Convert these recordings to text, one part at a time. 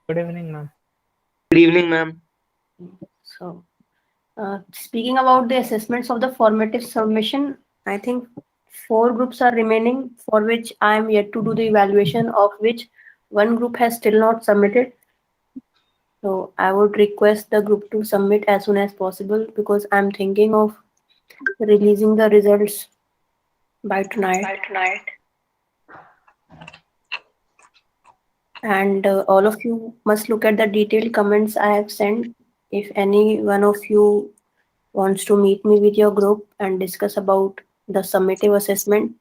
Good evening, ma'am. Good evening, ma'am. So, speaking about the assessments of the formative submission, I think four groups are remaining for which I am yet to do the evaluation, of which one group has still not submitted. So, I would request the group to submit as soon as possible because I'm thinking of releasing the results by tonight. And all of you must look at the detailed comments I have sent. If any one of you wants to meet me with your group and discuss about the summative assessment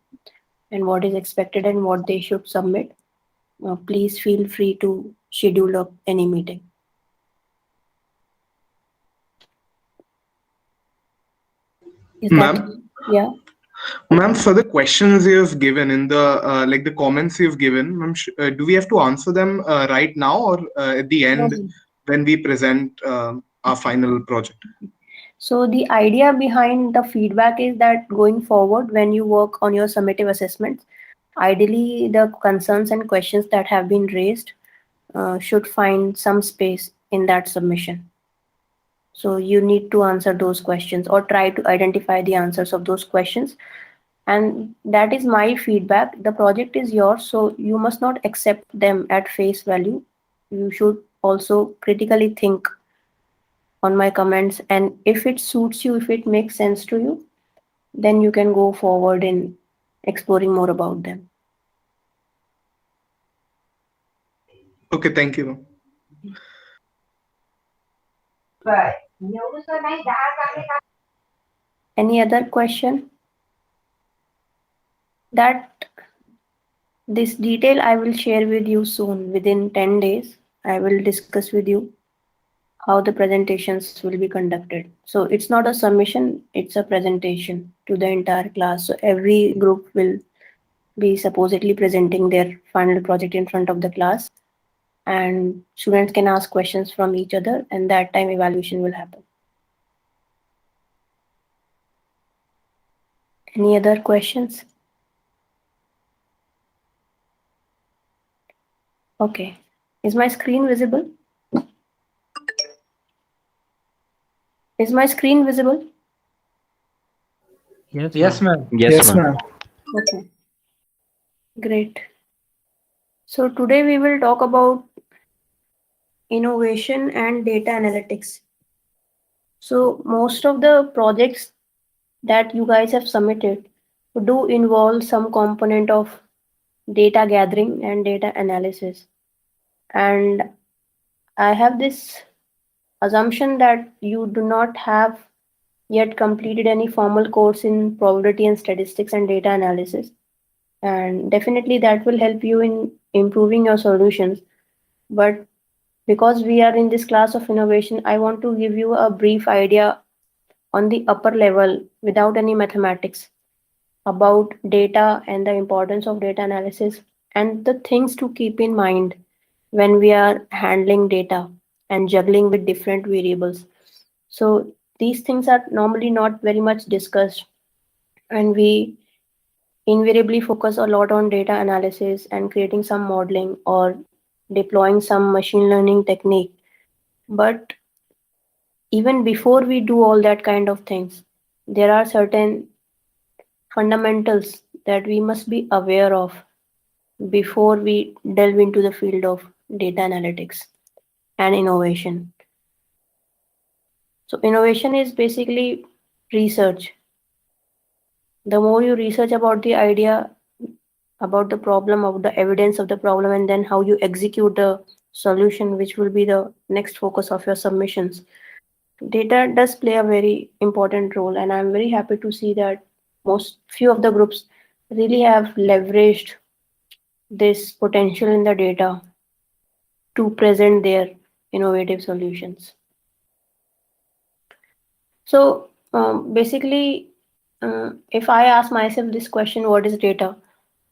and what is expected and what they should submit, please feel free to schedule up any meeting. Is that, Ma'am, yeah? ma'am, for the questions you've given in the like the comments you've given, ma'am, do we have to answer them right now or at the No, end no. when we present our final project? So the idea behind the feedback is that going forward, when you work on your summative assessments, ideally the concerns and questions that have been raised should find some space in that submission. So you need to answer those questions or try to identify the answers of those questions. And that is my feedback. The project is yours, so you must not accept them at face value. You should also critically think on my comments, and if it suits you, if it makes sense to you, then you can go forward in exploring more about them. Okay, thank you, ma'am. Any other question? That this detail I will share with you soon. Within 10 days, I will discuss with you how the presentations will be conducted. So it's not a submission, it's a presentation to the entire class. So every group will be supposedly presenting their final project in front of the class, and students can ask questions from each other, and that time evaluation will happen. Any other questions? Okay. Is my screen visible? Is my screen visible? Yes, Yes, ma'am. ma'am. Yes, Yes, ma'am. ma'am. Okay, great. So today we will talk about innovation and data analytics. So most of the projects that you guys have submitted do involve some component of data gathering and data analysis. And I have this assumption that you do not have yet completed any formal course in probability and statistics and data analysis. And definitely that will help you in improving your solutions. But because we are in this class of innovation, I want to give you a brief idea on the upper level without any mathematics about data and the importance of data analysis and the things to keep in mind when we are handling data and juggling with different variables. So these things are normally not very much discussed, and we invariably focus a lot on data analysis and creating some modeling or deploying some machine learning technique. But even before we do all that kind of things, there are certain fundamentals that we must be aware of before we delve into the field of data analytics and innovation. So, innovation is basically research. The more you research about the idea, about the problem, of the evidence of the problem, and then how you execute the solution, which will be the next focus of your submissions. Data does play a very important role, and I'm very happy to see that most few of the groups really have leveraged this potential in the data to present their innovative solutions. So basically, if I ask myself this question, what is data?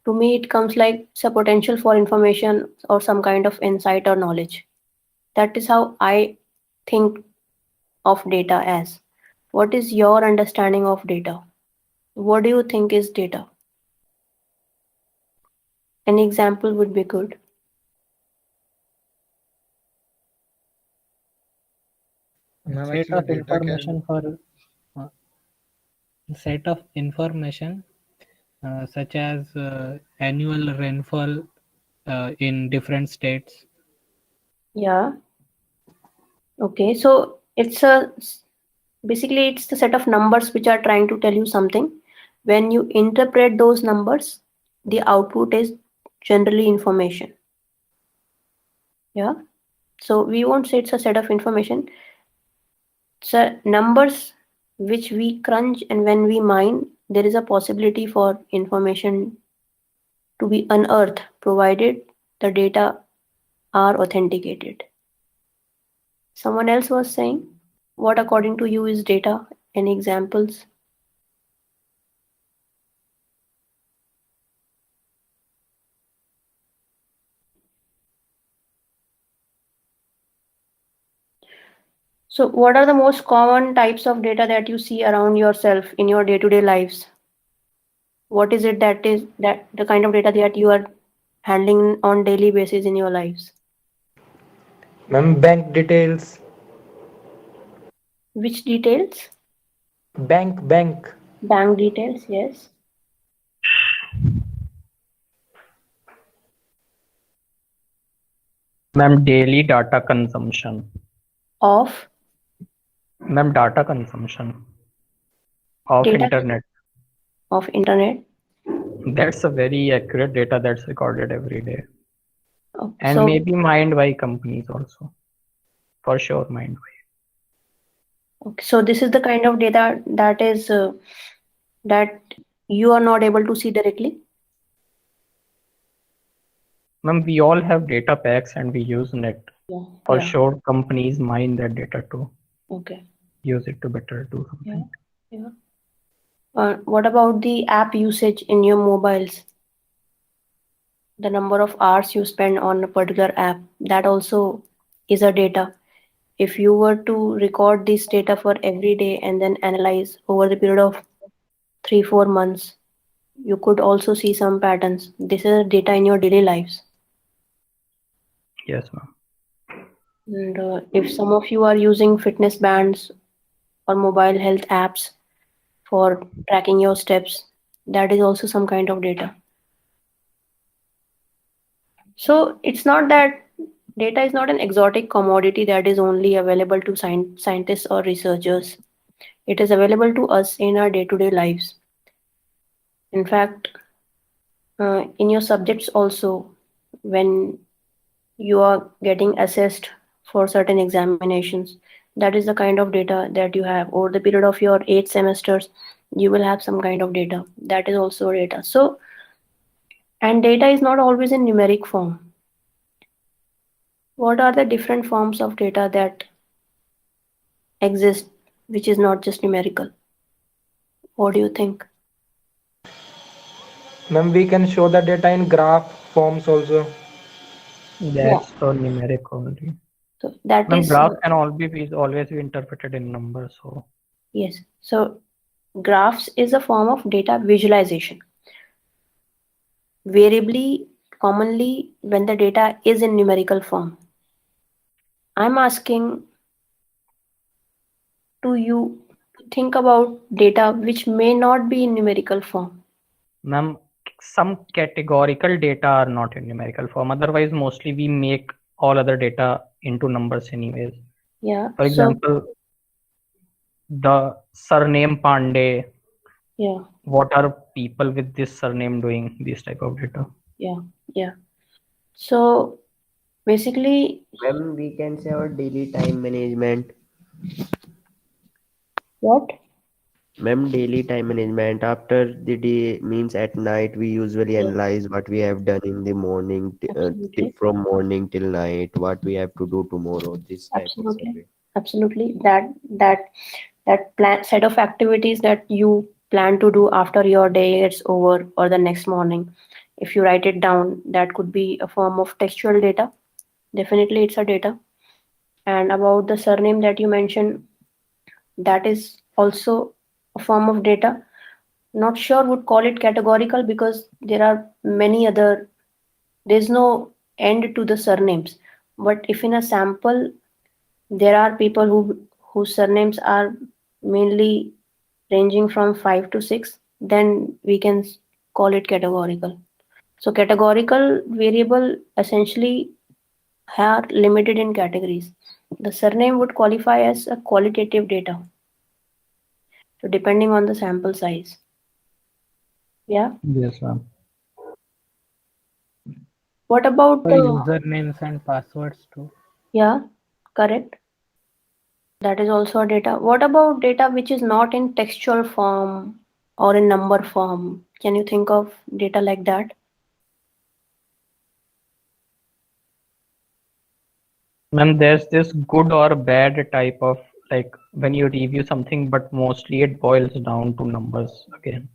To me, it comes like it's a potential for information or some kind of insight or knowledge. That is how I think of data as. What is your understanding of data? What do you think is data? An example would be good. Ma'am, set actually of data information can, for uh, set of information such as annual rainfall in different states. Yeah. Okay. So basically it's the set of numbers which are trying to tell you something. When you interpret those numbers, the output is generally information. Yeah. So we won't say it's a set of information. So numbers which we crunch, and when we mine, there is a possibility for information to be unearthed provided the data are authenticated. Someone else was saying, what according to you is data? Any examples? So, what are the most common types of data that you see around yourself in your day-to-day lives? What is it that is that the kind of data that you are handling on daily basis in your lives? Ma'am, bank details. Which details? Bank. Bank details, yes. Ma'am, daily data consumption. Of Ma'am, data consumption of data internet. of internet. That's a very accurate data that's recorded every day. Okay, And so maybe mined by companies also. For sure, mined by. okay, so this is the kind of data that is that you are not able to see directly. Ma'am, we all have data packs and we use net. Yeah, For yeah. sure, companies mine that data to Okay. use it to better do Yeah, something. yeah. What about the app usage in your mobiles? The number of hours you spend on a particular app, that also is a data. If you were to record this data for every day and then analyze over the period of 3-4 months, you could also see some patterns. This is data in your daily lives. Yes, ma'am. And if some of you are using fitness bands or mobile health apps for tracking your steps, that is also some kind of data. So it's not that data is not an exotic commodity that is only available to scientists or researchers. It is available to us in our day-to-day lives. In fact, in your subjects also, when you are getting assessed for certain examinations, that is the kind of data that you have. Over the period of your 8 semesters, you will have some kind of data. That is also data. So, and data is not always in numeric form. What are the different forms of data that exist, which is not just numerical? What do you think? Ma'am, we can show the data in graph forms also. Yeah. That's for numeric only. So that Ma'am, is graph can always be interpreted in numbers. So yes. So graphs is a form of data visualization. Variably, commonly when the data is in numerical form. I'm asking to you to think about data which may not be in numerical form. ma'am, some categorical data are not in numerical form. Otherwise, mostly we make all other data into numbers anyways. Yeah. For So example, the surname Pandey. yeah, What are people with this surname doing? This type of data. yeah, yeah. So basically, Ma'am, we can say our daily time management. what? Ma'am, daily time management. After the day means at night, we usually Yes, analyze what we have done in the morning, absolutely, from morning till night, what we have to do tomorrow, this type of absolutely, survey. absolutely. That that plan set of activities that you plan to do after your day is over or the next morning. If you write it down, that could be a form of textual data. Definitely, it's a data. And about the surname that you mentioned, that is also a form of data. Not sure would call it categorical because there are many other, there's no end to the surnames. But if in a sample there are people whose surnames are mainly ranging from 5 to 6, then we can call it categorical. So categorical variable essentially are limited in categories. The surname would qualify as a qualitative data. So depending on the sample size. Yeah. Yes, ma'am. What about For usernames and passwords too. yeah, correct. That is also a data. What about data which is not in textual form or in number form? Can you think of data like that? Ma'am, there's this good or bad type of, like, when you review something, but mostly it boils down to numbers again.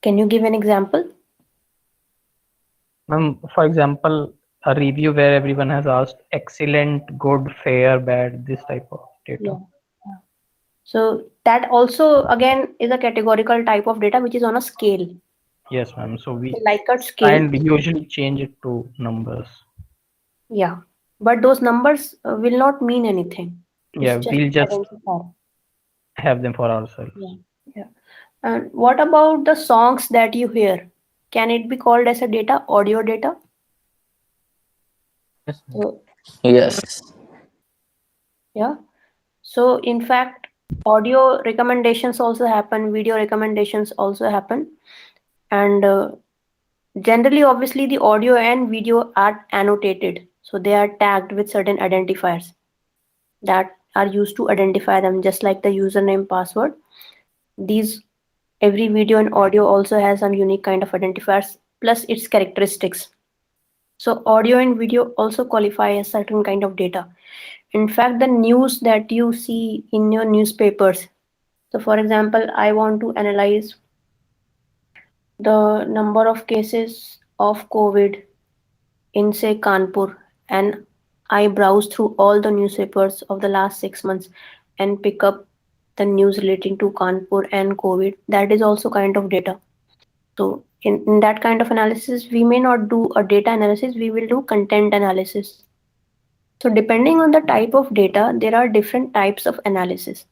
Can you give an example? Ma'am, for example, a review where everyone has asked excellent, good, fair, bad, this type of data. Yeah. So that also again is a categorical type of data which is on a scale. Yes, ma'am. So we Likert scale. and usually change it to numbers. Yeah. But those numbers will not mean anything. Yeah, It's we'll just identifier. have them for ourselves. Yeah. Yeah. And what about the songs that you hear? Can it be called as a data, audio data? Yes, So, Yes. yeah. So in fact, audio recommendations also happen, video recommendations also happen. And generally, obviously, the audio and video are annotated. So they are tagged with certain identifiers that are used to identify them, just like the username password. These every video and audio also has some unique kind of identifiers plus its characteristics. So audio and video also qualify as certain kind of data. In fact, the news that you see in your newspapers. So for example, I want to analyze the number of cases of COVID in say Kanpur, and I browse through all the newspapers of the last 6 months and pick up the news relating to Kanpur and COVID. That is also kind of data. So in that kind of analysis, we may not do a data analysis, we will do content analysis. So depending on the type of data, there are different types of analysis.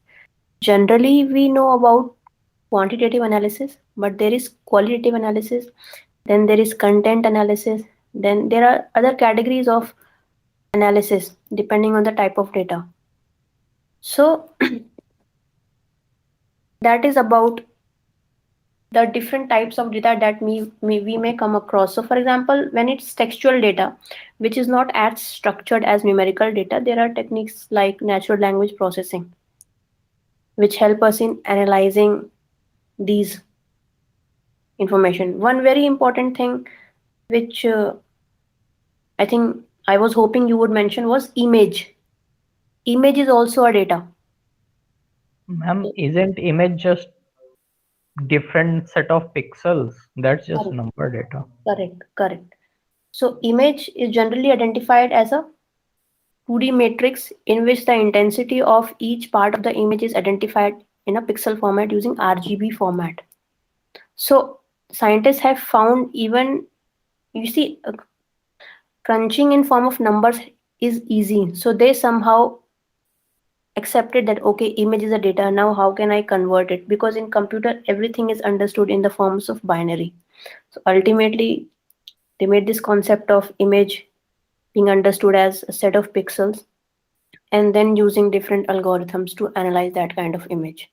Generally, we know about quantitative analysis, but there is qualitative analysis, then there is content analysis, then there are other categories of analysis depending on the type of data. So that is about the different types of data that we may come across. So for example, when it's textual data, which is not as structured as numerical data, there are techniques like natural language processing, which help us in analyzing these information. One very important thing which I think I was hoping you would mention was image. Image is also a data. Ma'am, isn't image just different set of pixels? That's just Correct. number data. Correct. So image is generally identified as a 2D matrix in which the intensity of each part of the image is identified in a pixel format using RGB format. So scientists have found even, you see, crunching in form of numbers is easy. So they somehow accepted that, okay, image is a data. Now how can I convert it? Because in computer, everything is understood in the forms of binary. So ultimately, they made this concept of image being understood as a set of pixels and then using different algorithms to analyze that kind of image.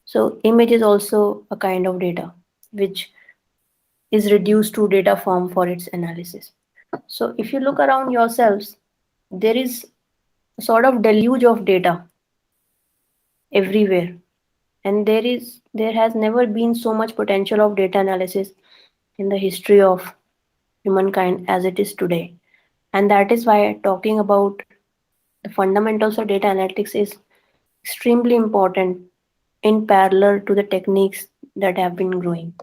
So image is also a kind of data which is reduced to data form for its analysis. So if you look around yourselves, there is a sort of deluge of data everywhere. And there has never been so much potential of data analysis in the history of humankind as it is today. And that is why talking about the fundamentals of data analytics is extremely important in parallel to the techniques that have been growing.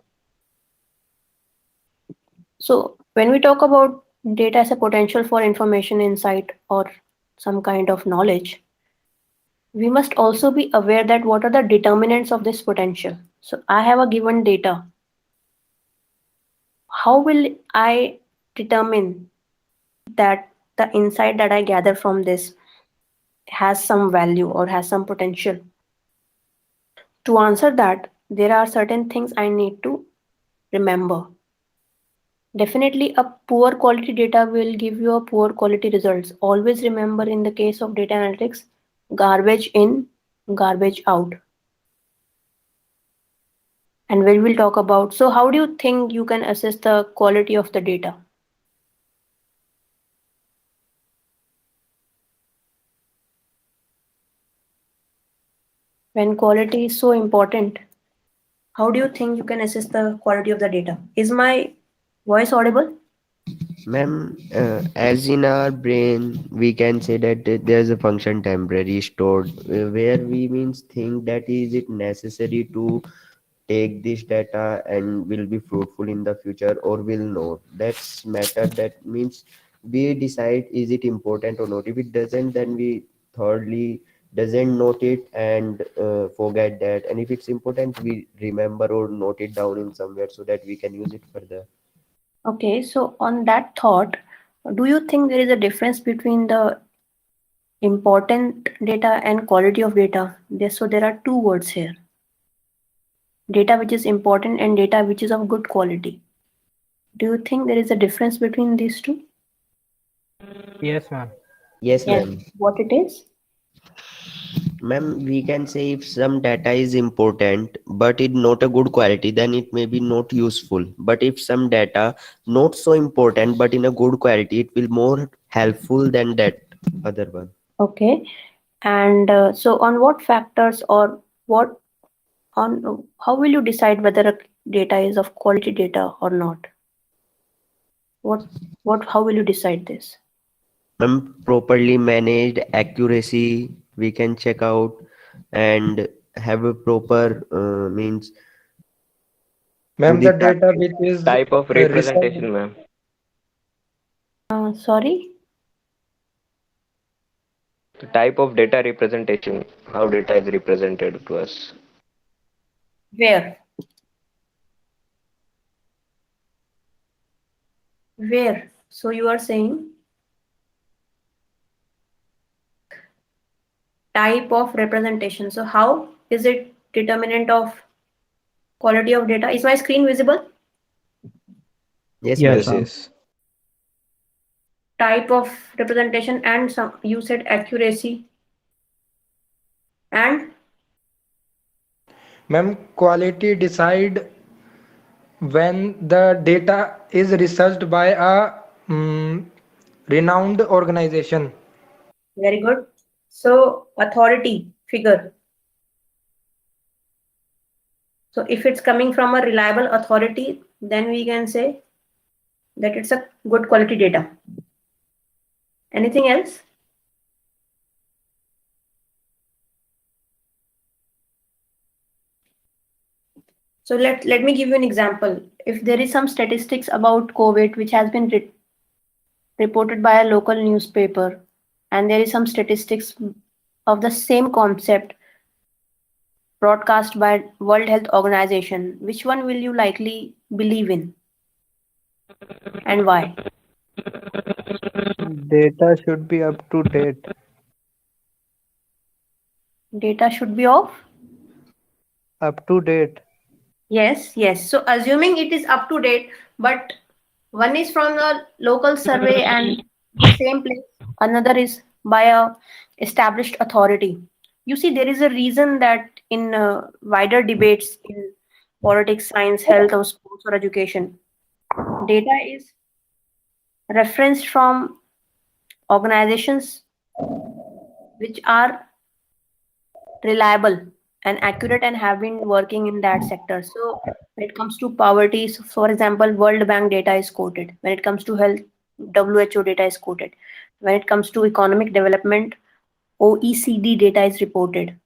So when we talk about data as a potential for information, insight, or some kind of knowledge, we must also be aware that what are the determinants of this potential. So I have a given data. How will I determine that the insight that I gather from this has some value or has some potential? To answer that, there are certain things I need to remember. Definitely, a poor quality data will give you a poor quality results. Always remember, in the case of data analytics, garbage in, garbage out. And we will talk about, so how do you think you can assess the quality of the data? When quality is so important, how do you think you can assess the quality of the data? Is my voice audible? Ma'am, as in our brain, we can say that there's a function temporary stored, where we means think that is it necessary to take this data and will be fruitful in the future or will not. That's matter. That means we decide is it important or not. If it doesn't, then we thirdly doesn't note it and forget that. And if it's important, we remember or note it down in somewhere so that we can use it further. Okay, so on that thought, do you think there is a difference between the important data and quality of data? So there are two words here. Data which is important and data which is of good quality. Do you think there is a difference between these two? Yes, ma'am. Yes, Yes. ma'am. What it is? Ma'am, we can say if some data is important but it not a good quality, then it may be not useful. But if some data not so important but in a good quality, it will more helpful than that other one. Okay. And so on what factors or what on how will you decide whether a data is of quality data or not? How will you decide this? Properly managed accuracy we can check out and have a proper means to Ma'am, the the data which is Type of research. representation, ma'am. Sorry? The type of data representation, how data is represented to us. Where? Where? So you are saying type of representation. So how is it determinant of quality of data? Is my screen visible? yes, Yes, Yes, ma'am. ma'am. yes. Type of representation and some you said accuracy and Ma'am, quality decide when the data is researched by a renowned organization. very good. So authority figure. So if it's coming from a reliable authority, then we can say that it's a good quality data. Anything else? So let me give you an example. If there is some statistics about COVID which has been reported by a local newspaper, and there is some statistics of the same concept broadcast by World Health Organization, which one will you likely believe in and why? Data should be up to date. Data should be of? Up to date. Yes. So assuming it is up to date, but one is from a local survey and the same place, another is by a established authority. You see, there is a reason that in wider debates in politics, science, health, or sports or education, data is referenced from organizations which are reliable and accurate and have been working in that sector. So when it comes to poverty, so for example, World Bank data is quoted. When it comes to health, WHO data is quoted. When it comes to economic development, OECD data is reported.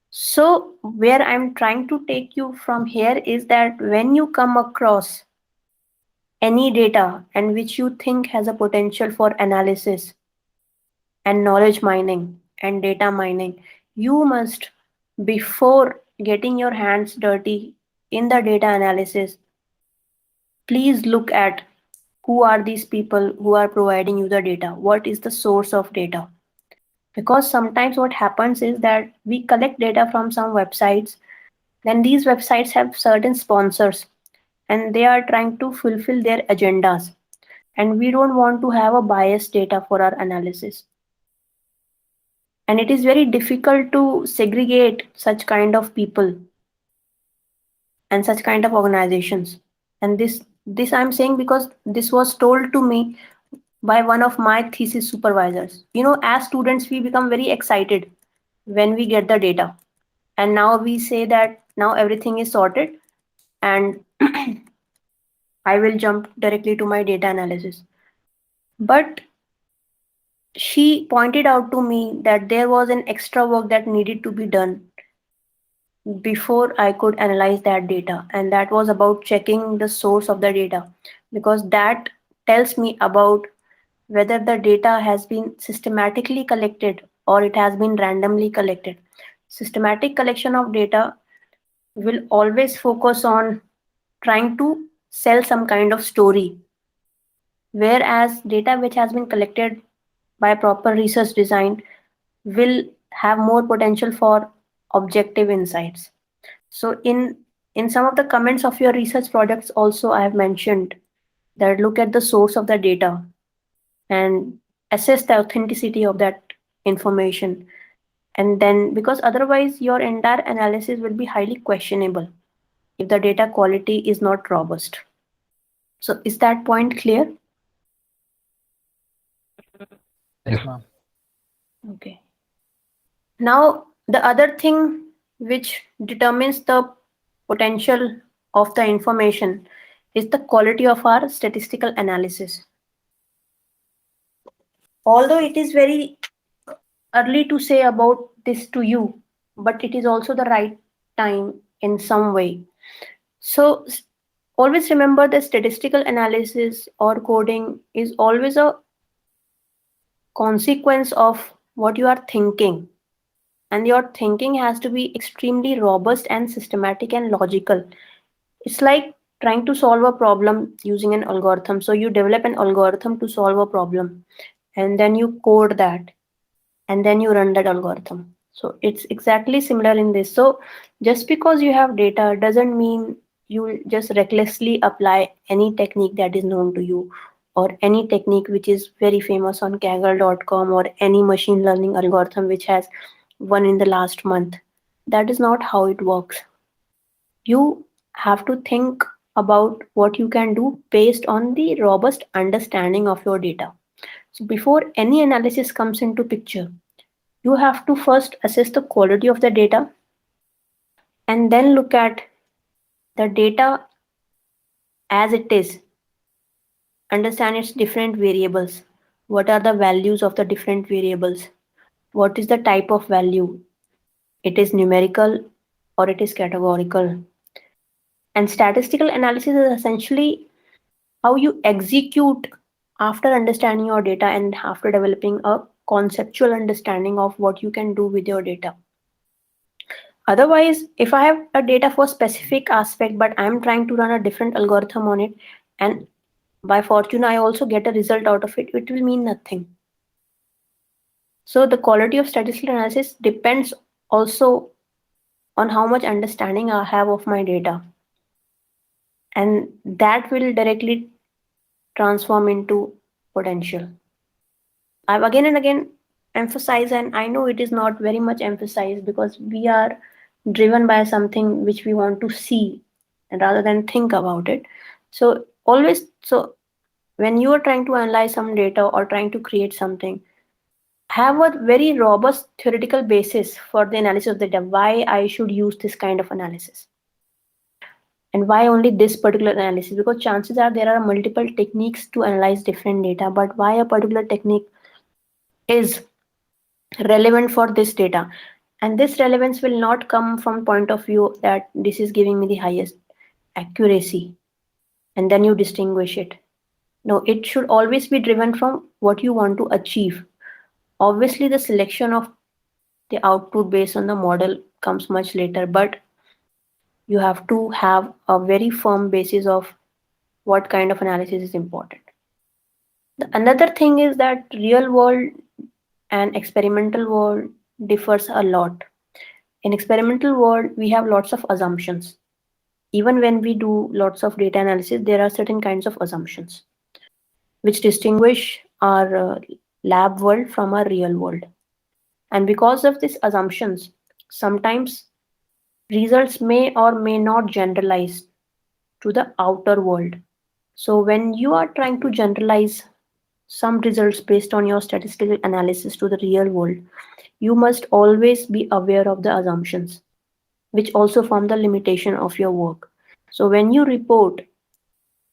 So where I'm trying to take you from here is that when you come across any data and which you think has a potential for analysis and knowledge mining and data mining, you must, before getting your hands dirty in the data analysis, please look at who are these people who are providing you the data, what is the source of data, Because sometimes what happens is that we collect data from some websites, then these websites have certain sponsors and they are trying to fulfill their agendas. And we don't want to have a biased data for our analysis. And it is very difficult to segregate such kind of people and such kind of organizations. And this I'm saying because this was told to me by one of my thesis supervisors. As students, we become very excited when we get the data. And now we say that now everything is sorted and I will jump directly to my data analysis. But she pointed out to me that there was an extra work that needed to be done before I could analyze that data. And that was about checking the source of the data, because that tells me about whether the data has been systematically collected or it has been randomly collected. Systematic collection of data will always focus on trying to sell some kind of story, whereas data which has been collected by proper research design will have more potential for objective insights. So in some of the comments of your research projects also I have mentioned that look at the source of the data and assess the authenticity of that information. And then, because otherwise your entire analysis will be highly questionable if the data quality is not robust. So is that point clear? Yes, ma'am. Okay. Now, the other thing which determines the potential of the information is the quality of our statistical analysis. Although it is very early to say about this to you, but it is also the right time in some way. So always remember that statistical analysis or coding is always a consequence of what you are thinking. And your thinking has to be extremely robust and systematic and logical. It's like trying to solve a problem using an algorithm. So you develop an algorithm to solve a problem, and then you code that, and then you run that algorithm. So it's exactly similar in this. So just because you have data doesn't mean you will just recklessly apply any technique that is known to you, or any technique which is very famous on Kaggle.com, or any machine learning algorithm which has won in the last month. That is not how it works. You have to think about what you can do based on the robust understanding of your data. So before any analysis comes into picture, you have to first assess the quality of the data and then look at the data as it is. Understand its different variables. What are the values of the different variables? What is the type of value? It is numerical or it is categorical. And statistical analysis is essentially how you execute after understanding your data and after developing a conceptual understanding of what you can do with your data. Otherwise, if I have a data for specific aspect, but I'm trying to run a different algorithm on it, and by fortune, I also get a result out of it, it will mean nothing. So the quality of statistical analysis depends also on how much understanding I have of my data. And that will directly transform into potential. I've again and again emphasized, and I know it is not very much emphasized because we are driven by something which we want to see and rather than think about it. So always, so when you are trying to analyze some data or trying to create something, have a very robust theoretical basis for the analysis of the data. Why I should use this kind of analysis, and why only this particular analysis? Because chances are there are multiple techniques to analyze different data, but why a particular technique is relevant for this data? And this relevance will not come from point of view that this is giving me the highest accuracy and then you distinguish it. No, it should always be driven from what you want to achieve. Obviously, the selection of the output based on the model comes much later, but you have to have a very firm basis of what kind of analysis is important. The another thing is that real world and experimental world differs a lot. In experimental world, we have lots of assumptions. Even when we do lots of data analysis, there are certain kinds of assumptions which distinguish our lab world from our real world. And because of these assumptions, sometimes results may or may not generalize to the outer world. So when you are trying to generalize some results based on your statistical analysis to the real world, you must always be aware of the assumptions, which also form the limitation of your work. So when you report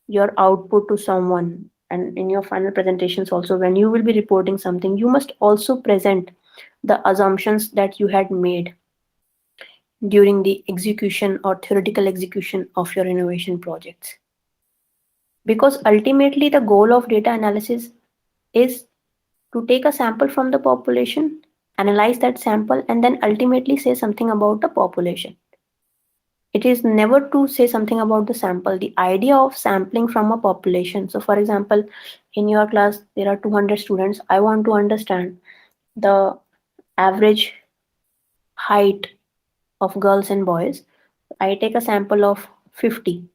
your output to someone, and in your final presentations also, when you will be reporting something, you must also present the assumptions that you had made during the execution or theoretical execution of your innovation projects. Because ultimately, the goal of data analysis is to take a sample from the population, analyze that sample, and then ultimately say something about the population. It is never to say something about the sample. The idea of sampling from a population. So, for example, in your class, there are 200 students. I want to understand the average height of girls and boys. I take a sample of 50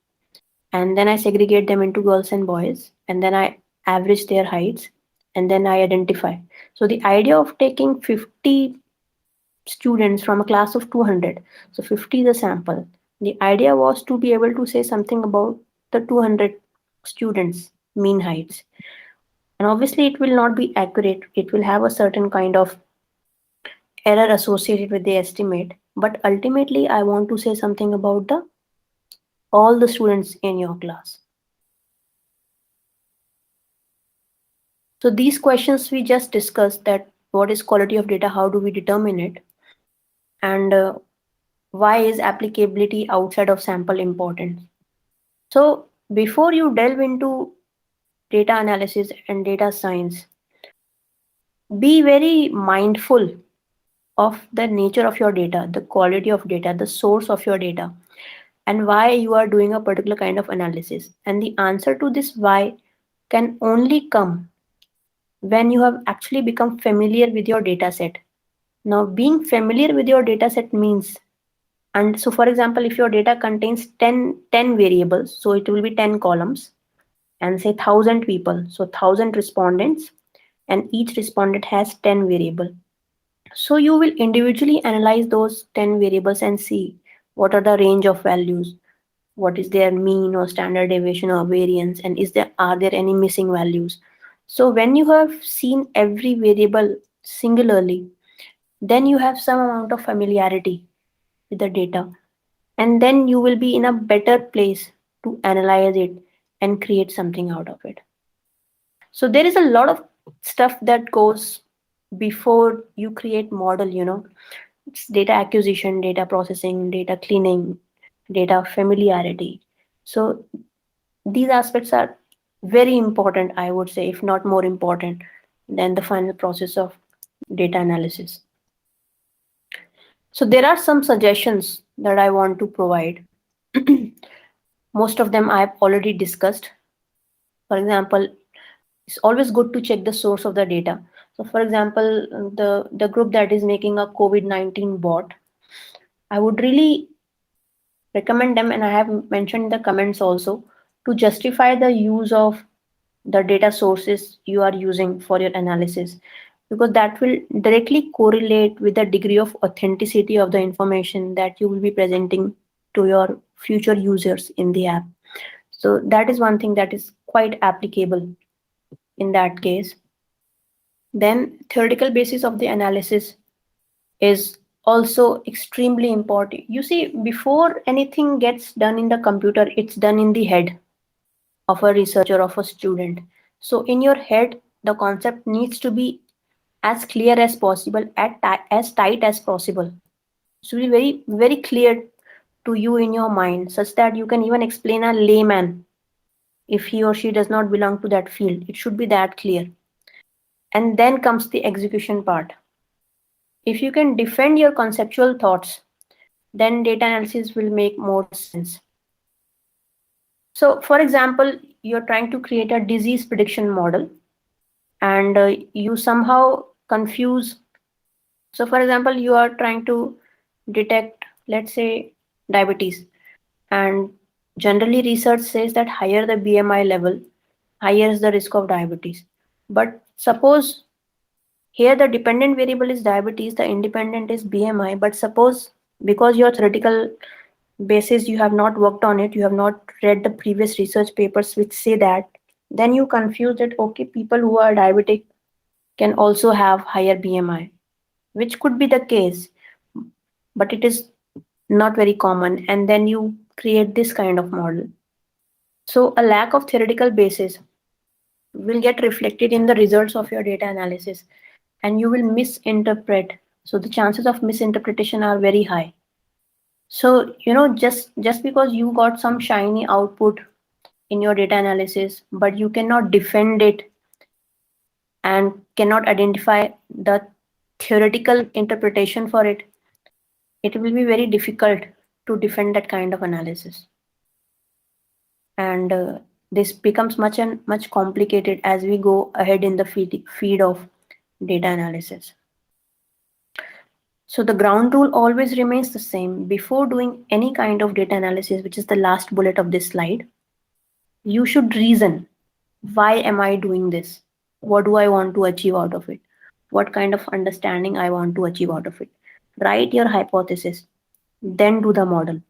and then I segregate them into girls and boys, and then I average their heights, and then I identify. So the idea of taking 50 students from a class of 200, so 50 is a sample. The idea was to be able to say something about the 200 students' mean heights. And obviously, it will not be accurate, it will have a certain kind of error associated with the estimate. But ultimately, I want to say something about the all the students in your class. So these questions we just discussed, that what is quality of data, how do we determine it, and why is applicability outside of sample important. So before you delve into data analysis and data science, be very mindful of the nature of your data, the quality of data, the source of your data, and why you are doing a particular kind of analysis. And the answer to this why can only come when you have actually become familiar with your data set. Now, being familiar with your data set means, and so for example, if your data contains 10 variables, so it will be 10 columns, and say 1,000 people, so 1,000 respondents, and each respondent has 10 variable. So you will individually analyze those 10 variables and see what are the range of values, what is their mean or standard deviation or variance, and are there any missing values. So when you have seen every variable singularly, then you have some amount of familiarity with the data, and then you will be in a better place to analyze it and create something out of it. So there is a lot of stuff that goes before you create model, it's data acquisition, data processing, data cleaning, data familiarity. So these aspects are very important, I would say, if not more important than the final process of data analysis. So there are some suggestions that I want to provide. Most of them I've already discussed. For example, it's always good to check the source of the data. So for example, the group that is making a COVID-19 bot, I would really recommend them, and I have mentioned in the comments also, to justify the use of the data sources you are using for your analysis, because that will directly correlate with the degree of authenticity of the information that you will be presenting to your future users in the app. So that is one thing that is quite applicable in that case. Then theoretical basis of the analysis is also extremely important. You see, before anything gets done in the computer, it's done in the head of a researcher, of a student. So in your head, the concept needs to be as clear as possible, as tight as possible. It should be very, very clear to you in your mind, such that you can even explain a layman if he or she does not belong to that field. It should be that clear. And then comes the execution part. If you can defend your conceptual thoughts, then data analysis will make more sense. So for example, you're trying to create a disease prediction model, and you somehow confuse. So for example, you are trying to detect, let's say, diabetes, and generally research says that higher the BMI level, higher is the risk of diabetes. But suppose here the dependent variable is diabetes, the independent is BMI, but suppose because your theoretical basis you have not worked on it, you have not read the previous research papers which say that, then you confuse that okay, people who are diabetic can also have higher BMI, which could be the case, but it is not very common, and then you create this kind of model. So a lack of theoretical basis will get reflected in the results of your data analysis, and you will misinterpret. So the chances of misinterpretation are very high. So just because you got some shiny output in your data analysis, but you cannot defend it and cannot identify the theoretical interpretation for it, it will be very difficult to defend that kind of analysis. And this becomes much and much complicated as we go ahead in the feed of data analysis. So the ground rule always remains the same. Before doing any kind of data analysis, which is the last bullet of this slide, you should reason, why am I doing this? What do I want to achieve out of it? What kind of understanding I want to achieve out of it? Write your hypothesis, then do the model.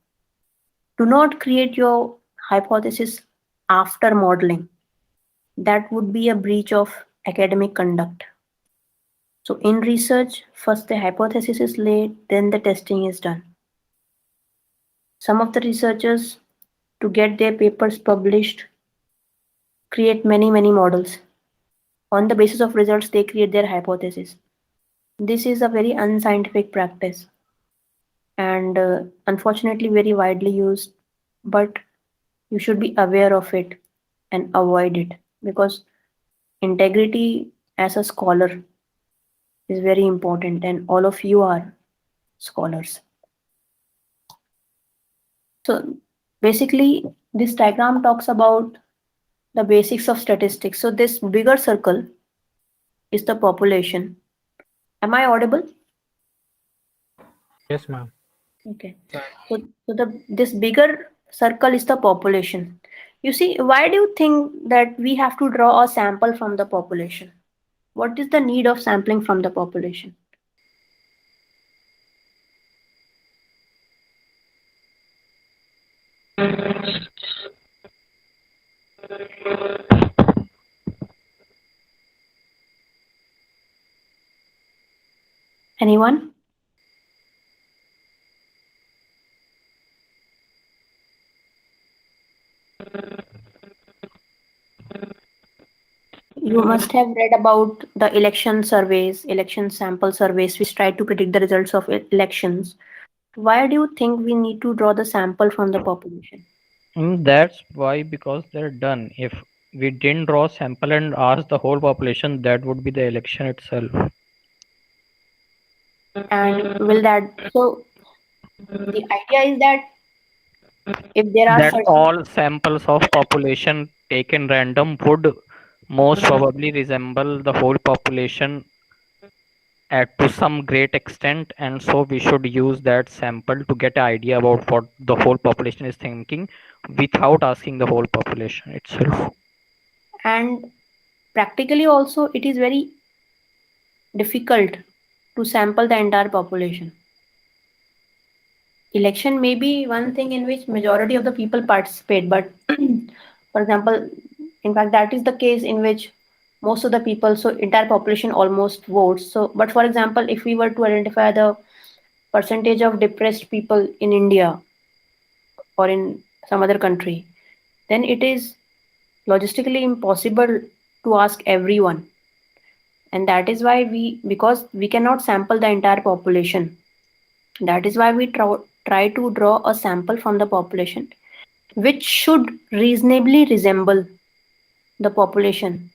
Do not create your hypothesis after modeling. That would be a breach of academic conduct. So in research, first the hypothesis is laid, then the testing is done. Some of the researchers, to get their papers published, create many models. On the basis of results, they create their hypothesis. This is a very unscientific practice and unfortunately very widely used, but you should be aware of it and avoid it, because integrity as a scholar is very important, and all of you are scholars. So basically, this diagram talks about the basics of statistics. So this bigger circle is the population. Am I audible? Yes, ma'am. Okay. So this bigger circle is the population. You see, why do you think that we have to draw a sample from the population? What is the need of sampling from the population? Anyone? You must have read about the election surveys, election sample surveys, which try to predict the results of elections. Why do you think we need to draw the sample from the population? That's why, because they're done. If we didn't draw sample and ask the whole population, that would be the election itself. And will that, so the idea is that if there are That certain, all samples of population taken random would most probably resemble the whole population to some great extent, and so we should use that sample to get an idea about what the whole population is thinking without asking the whole population itself. and practically also it is very difficult to sample the entire population. Election may be one thing in which majority of the people participate, but for example, in fact, that is the case in which most of the people, so entire population almost votes. So, but for example, if we were to identify the percentage of depressed people in India or in some other country, then it is logistically impossible to ask everyone. And that is why because we cannot sample the entire population, that is why we try to draw a sample from the population, which should reasonably resemble the population.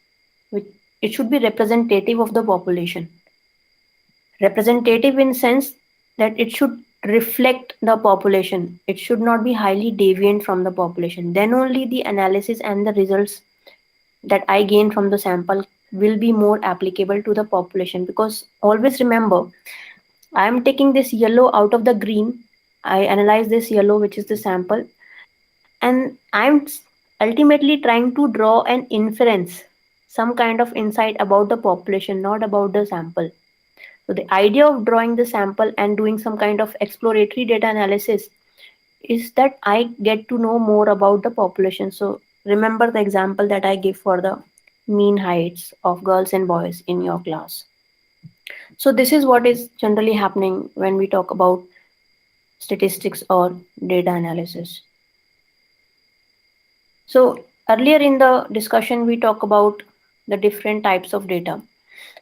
It should be representative of the population. Representative in sense that it should reflect the population. It should not be highly deviant from the population. Then only the analysis and the results that I gain from the sample will be more applicable to the population, because always remember, I am taking this yellow out of the green. I analyze this yellow, which is the sample, and ultimately trying to draw an inference, some kind of insight about the population, not about the sample. So the idea of drawing the sample and doing some kind of exploratory data analysis is that I get to know more about the population. So remember the example that I gave for the mean heights of girls and boys in your class. So this is what is generally happening when we talk about statistics or data analysis. So earlier in the discussion, we talk about the different types of data.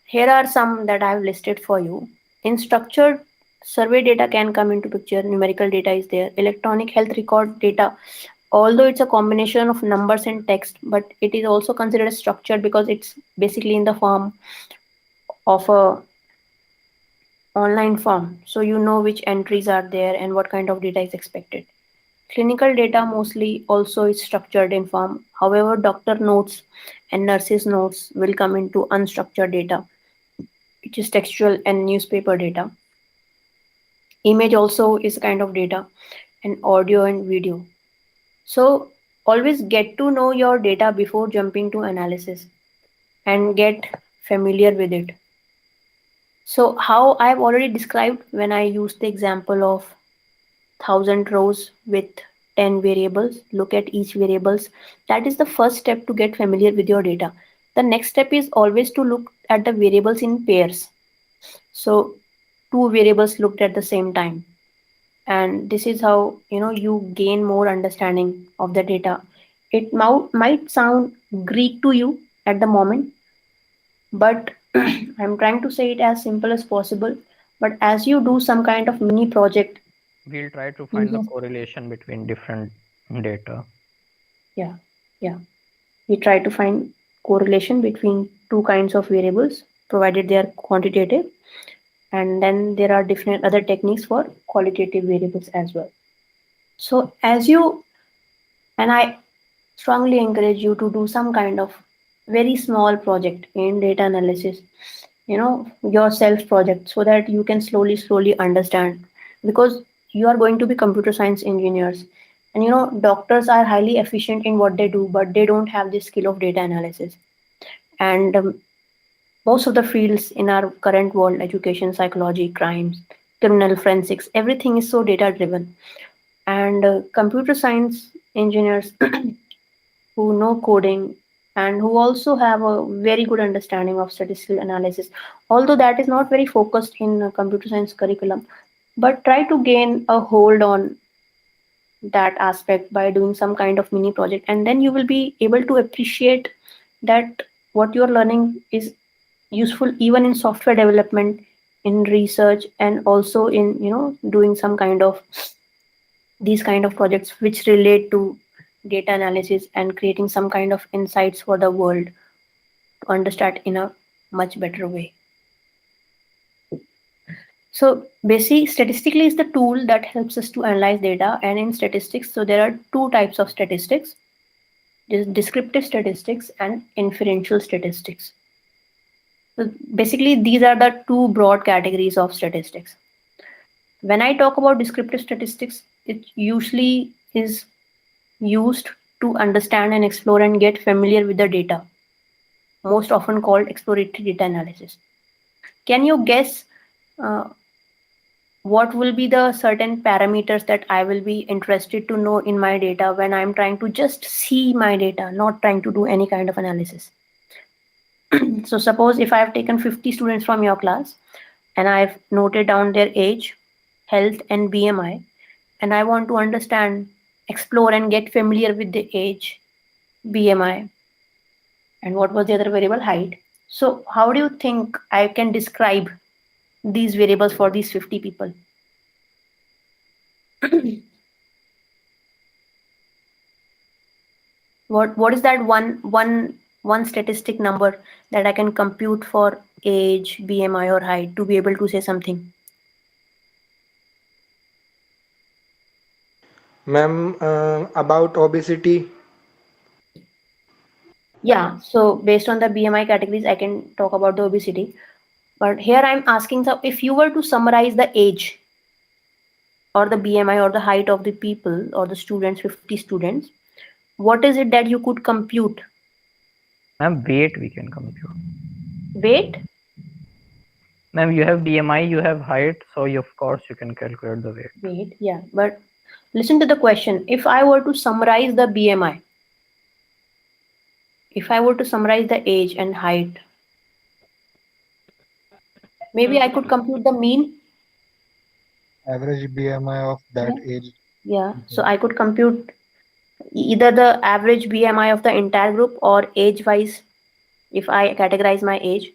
Here are some that I've listed for you. In structured survey data can come into picture, numerical data is there, electronic health record data, although it's a combination of numbers and text, but it is also considered as structured because it's basically in the form of a online form. So you know which entries are there and what kind of data is expected. Clinical data mostly also is structured in form. However, doctor notes and nurses notes will come into unstructured data, which is textual and newspaper data. Image also is a kind of data, and audio and video. So always get to know your data before jumping to analysis and get familiar with it. So how I've already described when I used the example of 1,000 rows with 10 variables, look at each variables. That is the first step to get familiar with your data. The next step is always to look at the variables in pairs. So two variables looked at the same time. And this is how you gain more understanding of the data. It might sound Greek to you at the moment, but I'm trying to say it as simple as possible. But as you do some kind of mini project, We'll try to you find the just correlation between different data. yeah, yeah. We try to find correlation between two kinds of variables, provided they are quantitative, and then there are different other techniques for qualitative variables as well. So as you and I strongly encourage you to do some kind of very small project in data analysis, your self project, so that you can slowly understand, because you are going to be computer science engineers, and doctors are highly efficient in what they do, but they don't have the skill of data analysis. And most of the fields in our current world, education, psychology, crimes, criminal forensics, everything is so data driven. And computer science engineers who know coding and who also have a very good understanding of statistical analysis, although that is not very focused in computer science curriculum, but try to gain a hold on that aspect by doing some kind of mini project, and then you will be able to appreciate that what you're learning is useful even in software development, in research, and also in doing some kind of these kind of projects which relate to data analysis and creating some kind of insights for the world to understand in a much better way. So basic statistically is the tool that helps us to analyze data. And in statistics, so there are two types of statistics: descriptive statistics and inferential statistics. So basically, these are the two broad categories of statistics. When I talk about descriptive statistics, it usually is used to understand and explore and get familiar with the data, most often called exploratory data analysis. Can you guess uh, what will be the certain parameters that I will be interested to know in my data when I'm trying to just see my data, not trying to do any kind of analysis? So suppose if I've taken 50 students from your class and I've noted down their age, health, and BMI, and I want to understand, explore, and get familiar with the age, BMI, and what was the other variable, height. So how do you think I can describe these variables for these 50 people? What is that one statistic number that I can compute for age, BMI, or height to be able to say something? Ma'am, about obesity. Yeah, so based on the BMI categories, I can talk about the obesity. But here I'm asking, so if you were to summarize the age or the BMI or the height of the people or the students, 50 students, what is it that you could compute? Ma'am, weight we can compute. Weight? Ma'am, you have BMI, you have height, so of course you can calculate the weight. Weight, yeah. But listen to the question. If I were to summarize the BMI, if I were to summarize the age and height, maybe I could compute the mean. Average BMI of that age. Yeah, so I could compute either the average BMI of the entire group or age wise if I categorize my age.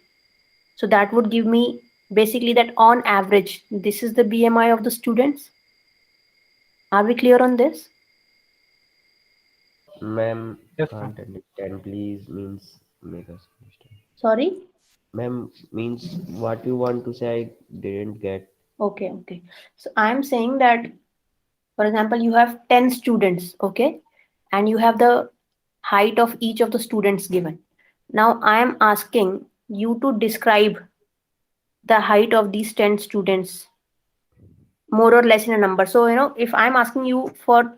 So that would give me basically that on average, this is the BMI of the students. Are we clear on this? Ma'am, Yes, can't understand. Please means make us understand. Sorry? Ma'am, means what you want to say, I didn't get. Okay, okay. So I'm saying that, for example, you have 10 students, okay? And you have the height of each of the students given. Now I am asking you to describe the height of these 10 students more or less in a number. So, if I'm asking you for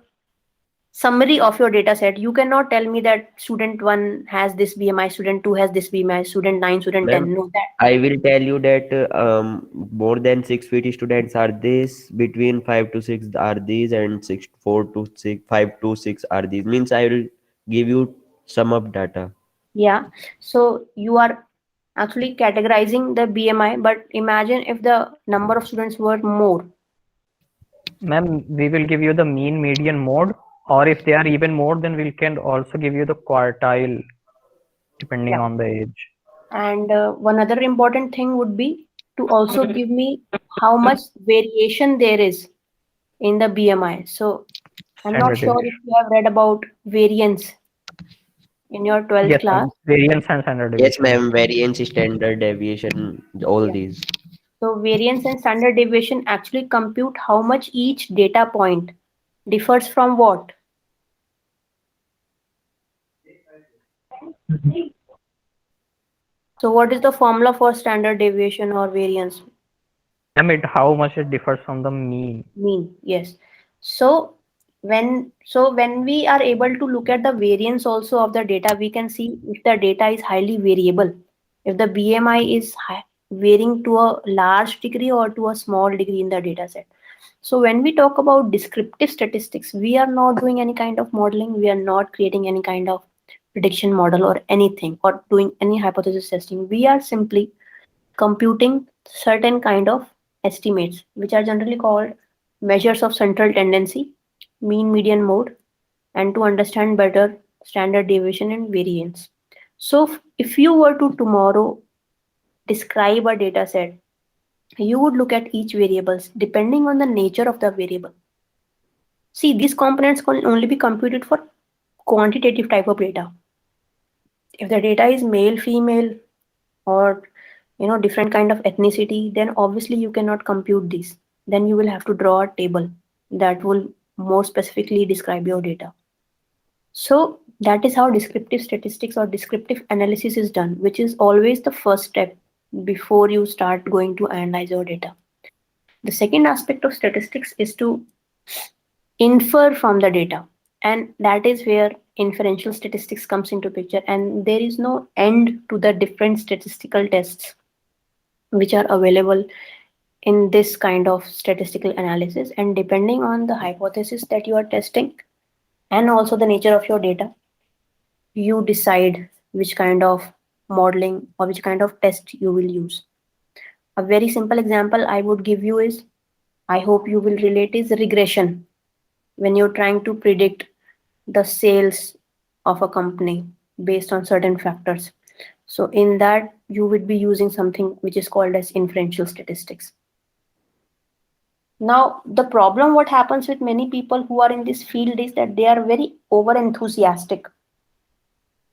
summary of your data set, you cannot tell me that student 1 has this BMI, student 2 has this BMI, student 9, student Ma'am, 10. No, that. I will tell you that more than 6 feet students are this, between 5 to 6 are these, and 4 to 6, 5 to 6 are these. Means I will give you sum of data. Yeah. So you are actually categorizing the BMI, but imagine if the number of students were more. Ma'am, we will give you the mean, median, mode, or if they are even more, then we can also give you the quartile depending Yeah. on the age. And one other important thing would be to also give me how much variation there is in the BMI. So I'm not Standard sure if deviation. you have read about variance in your 12th Yes, class. ma'am. Variance and standard Yes, deviation. ma'am. Variance, standard deviation, all Yeah. these. So variance and standard deviation actually compute how much each data point differs from what? So what is the formula for standard deviation or variance? Ma'am, how much it differs from the mean. Mean, yes. So when we are able to look at the variance also of the data, we can see if the data is highly variable, if the BMI is varying to a large degree or to a small degree in the data set. So when we talk about descriptive statistics, we are not doing any kind of modeling, we are not creating any kind of prediction model or anything, or doing any hypothesis testing. We are simply computing certain kind of estimates, which are generally called measures of central tendency, mean, median, mode, and to understand better standard deviation and variance. So if you were to tomorrow describe a data set, you would look at each variables depending on the nature of the variable. See, these components can only be computed for quantitative type of data. If the data is male, female, or different kind of ethnicity, then obviously you cannot compute these. Then you will have to draw a table that will more specifically describe your data. So that is how descriptive statistics or descriptive analysis is done, which is always the first step before you start going to analyze your data. The second aspect of statistics is to infer from the data, and that is where inferential statistics comes into picture, and there is no end to the different statistical tests which are available in this kind of statistical analysis. And depending on the hypothesis that you are testing and also the nature of your data, you decide which kind of modeling or which kind of test you will use. A very simple example I would give you is, I hope you will relate, is regression. When you're trying to predict the sales of a company based on certain factors. So in that, you would be using something which is called as inferential statistics. Now, the problem what happens with many people who are in this field is that they are very over enthusiastic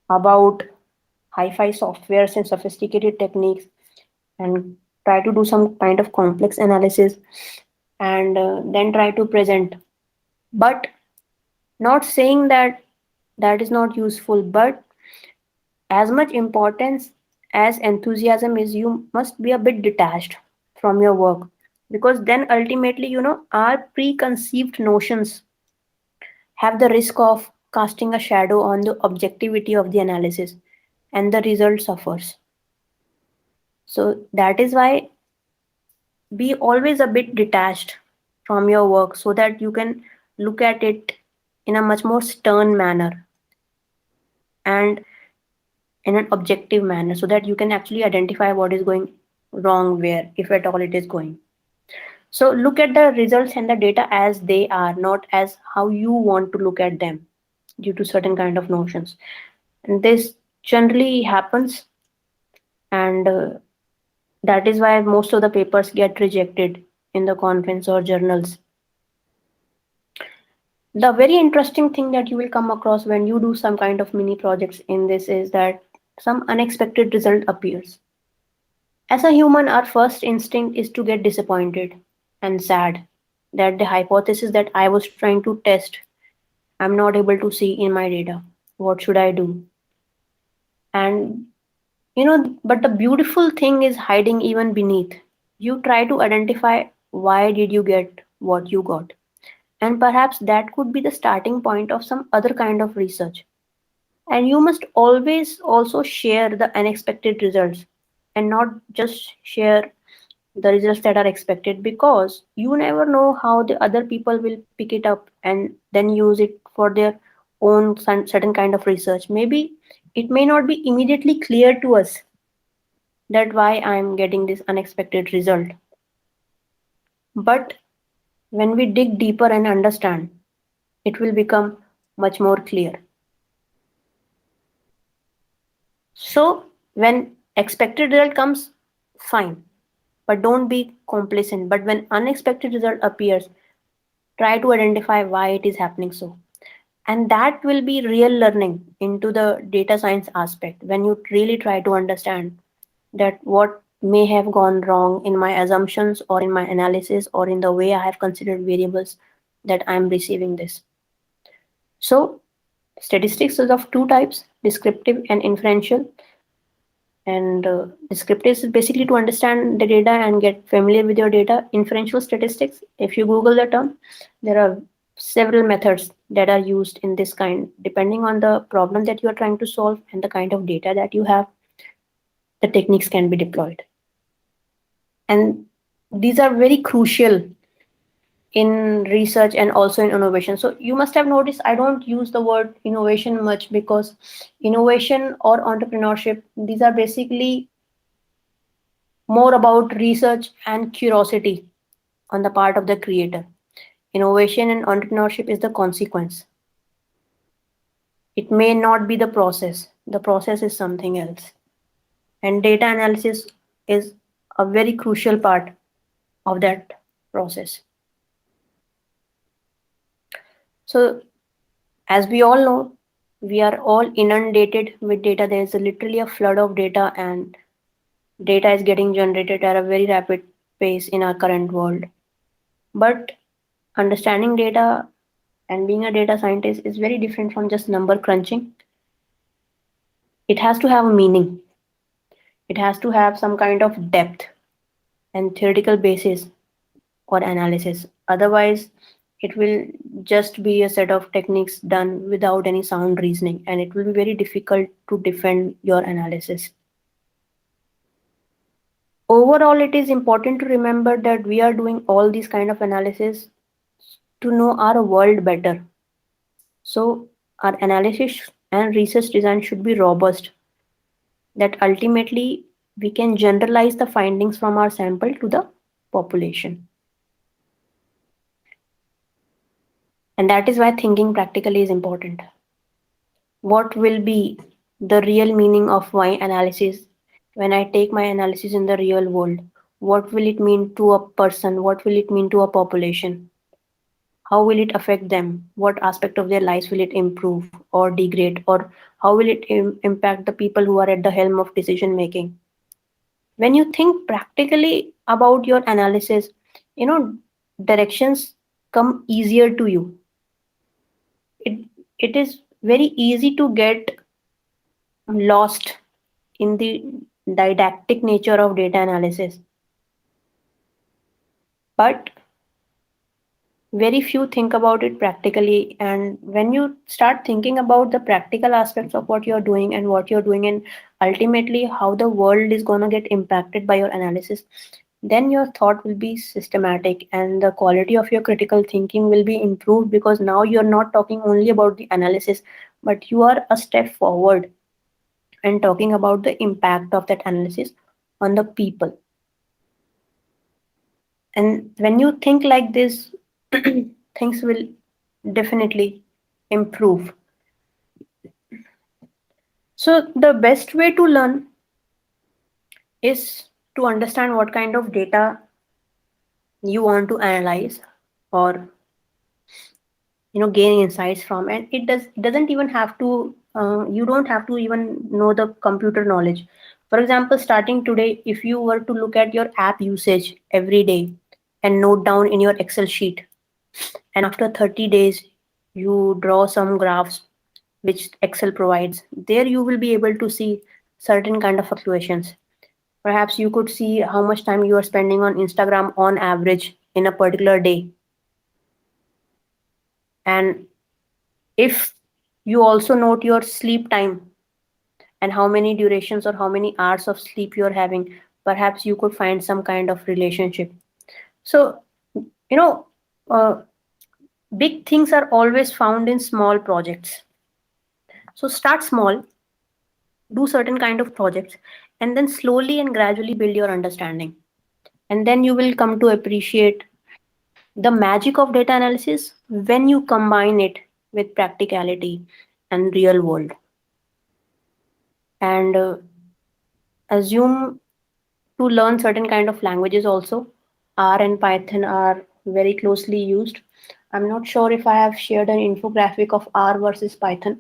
about hi-fi softwares and sophisticated techniques, and try to do some kind of complex analysis, and then try to present. But not saying that that is not useful, but as much importance as enthusiasm is, you must be a bit detached from your work, because then ultimately, our preconceived notions have the risk of casting a shadow on the objectivity of the analysis, and the result suffers. So that is why be always a bit detached from your work, so that you can look at it in a much more stern manner and in an objective manner, so that you can actually identify what is going wrong where, if at all it is going. So look at the results and the data as they are, not as how you want to look at them due to certain kind of notions. And this generally happens, and that is why most of the papers get rejected in the conference or journals. The very interesting thing that you will come across when you do some kind of mini projects in this is that some unexpected result appears. As a human, our first instinct is to get disappointed and sad that the hypothesis that I was trying to test, I'm not able to see in my data. What should I do? And but the beautiful thing is hiding even beneath. You try to identify why did you get what you got. And perhaps that could be the starting point of some other kind of research. And you must always also share the unexpected results, and not just share the results that are expected, because you never know how the other people will pick it up and then use it for their own certain kind of research. Maybe it may not be immediately clear to us that why I'm getting this unexpected result, but when we dig deeper and understand, it will become much more clear. So when expected result comes, fine, but don't be complacent. But when unexpected result appears, try to identify why it is happening so. And that will be real learning into the data science aspect, when you really try to understand that what may have gone wrong in my assumptions or in my analysis or in the way I have considered variables that I'm receiving this. So statistics is of two types, descriptive and inferential. And descriptive is basically to understand the data and get familiar with your data. Inferential statistics, if you Google the term, there are several methods that are used in this kind. Depending on the problem that you are trying to solve and the kind of data that you have, the techniques can be deployed. And these are very crucial in research and also in innovation. So you must have noticed I don't use the word innovation much, because innovation or entrepreneurship, these are basically more about research and curiosity on the part of the creator. Innovation and entrepreneurship is the consequence. It may not be the process is something else. And data analysis is a very crucial part of that process. So as we all know, we are all inundated with data. There is literally a flood of data, and data is getting generated at a very rapid pace in our current world. But understanding data and being a data scientist is very different from just number crunching. It has to have a meaning. It has to have some kind of depth and theoretical basis or analysis. Otherwise, it will just be a set of techniques done without any sound reasoning, and it will be very difficult to defend your analysis. Overall, it is important to remember that we are doing all these kind of analysis to know our world better. So our analysis and research design should be robust, that ultimately we can generalize the findings from our sample to the population. And that is why thinking practically is important. What will be the real meaning of my analysis when I take my analysis in the real world? What will it mean to a person? What will it mean to a population? How will it affect them? What aspect of their lives will it improve or degrade? Or how will it impact the people who are at the helm of decision making? When you think practically about your analysis, directions come easier to you. It, it is very easy to get lost in the didactic nature of data analysis. But very few think about it practically. And when you start thinking about the practical aspects of what you're doing and what you're doing, and ultimately how the world is going to get impacted by your analysis, then your thought will be systematic and the quality of your critical thinking will be improved, because now you're not talking only about the analysis, but you are a step forward and talking about the impact of that analysis on the people. And when you think like this, things will definitely improve. So, the best way to learn is to understand what kind of data you want to analyze or gain insights from. And it doesn't even have to you don't have to even know the computer knowledge. For example, starting today, if you were to look at your app usage every day and note down in your Excel sheet, and after 30 days you draw some graphs which Excel provides, there you will be able to see certain kind of fluctuations. Perhaps you could see how much time you are spending on Instagram on average in a particular day. And if you also note your sleep time and how many durations or how many hours of sleep you're having, perhaps you could find some kind of relationship. So, you know, uh, big things are always found in small projects. So start small, do certain kind of projects, and then slowly and gradually build your understanding. And then you will come to appreciate the magic of data analysis when you combine it with practicality and real world. And assume to learn certain kind of languages also. R and Python are very closely used. I'm not sure if I have shared an infographic of R versus Python,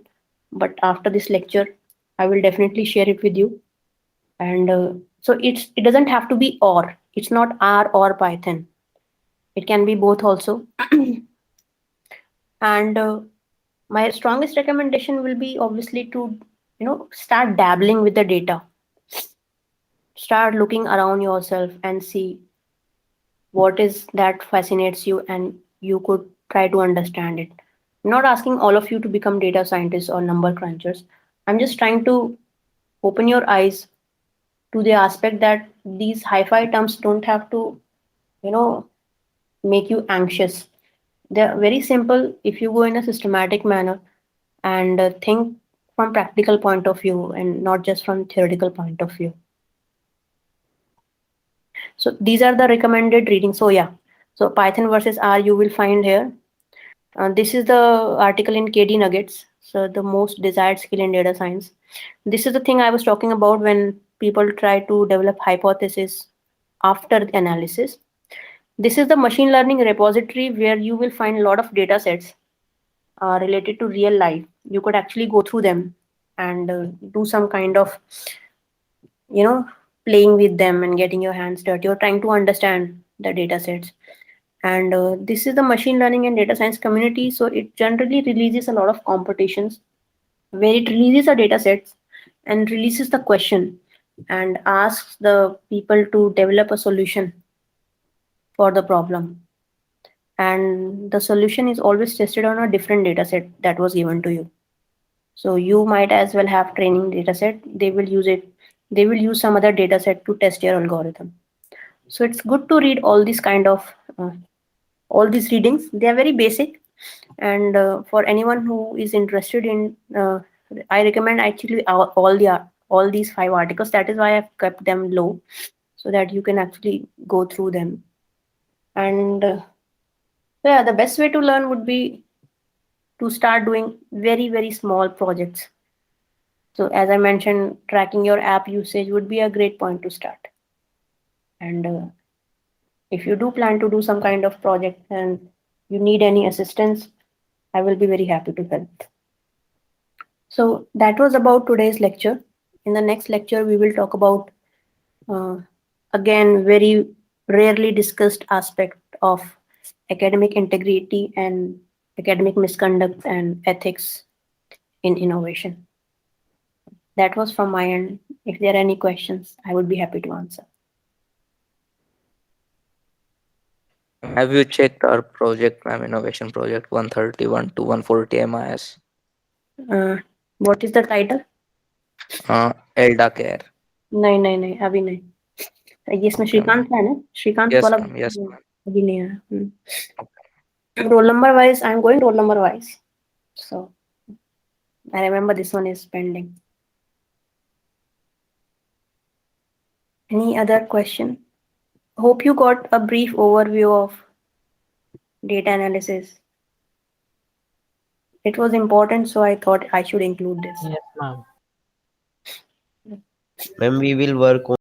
but after this lecture, I will definitely share it with you. And so it doesn't have to be or. It's not R or Python. It can be both also. And my strongest recommendation will be obviously to start dabbling with the data, start looking around yourself and see what is that fascinates you, and you could try to understand it. I'm not asking all of you to become data scientists or number crunchers. I'm just trying to open your eyes to the aspect that these hi-fi terms don't have to you know make you anxious. They're very simple if you go in a systematic manner and think from practical point of view and not just from theoretical point of view. So these are the recommended readings. So yeah, so Python versus R you will find here. This is the article in KD Nuggets. So the most desired skill in data science. This is the thing I was talking about when people try to develop hypothesis after the analysis. This is the machine learning repository where you will find a lot of data sets related to real life. You could actually go through them and do some kind of you know playing with them and getting your hands dirty. You're trying to understand the data sets. And this is the machine learning and data science community. So it generally releases a lot of competitions where it releases a data sets and releases the question and asks the people to develop a solution for the problem. And the solution is always tested on a different data set that was given to you. So you might as well have training data set. They will use some other data set to test your algorithm. So it's good to read all these kind of all these readings. They are very basic, and for anyone who is interested in I recommend actually all these 5 articles. That is why I've kept them low, so that you can actually go through them. And yeah, the best way to learn would be to start doing very, very small projects. So as I mentioned, tracking your app usage would be a great point to start. And if you do plan to do some kind of project and you need any assistance, I will be very happy to help. So that was about today's lecture. In the next lecture, we will talk about, again, very rarely discussed aspect of academic integrity and academic misconduct and ethics in innovation. That was from my end. If there are any questions, I would be happy to answer. Have you checked our project, innovation project 131 to 140 MIS? What is the title? Elda Care. नहीं अभी नहीं. ये इसमें Okay, Shrikant है ना? Shrikant Yes, वाला ma'am. Yes, ma'am. अभी नहीं है. Roll number wise, I'm going roll number wise. So I remember this one is pending. Any other question? Hope you got a brief overview of data analysis. It was important, so I thought I should include this. Yes, ma'am. Ma'am, we will work on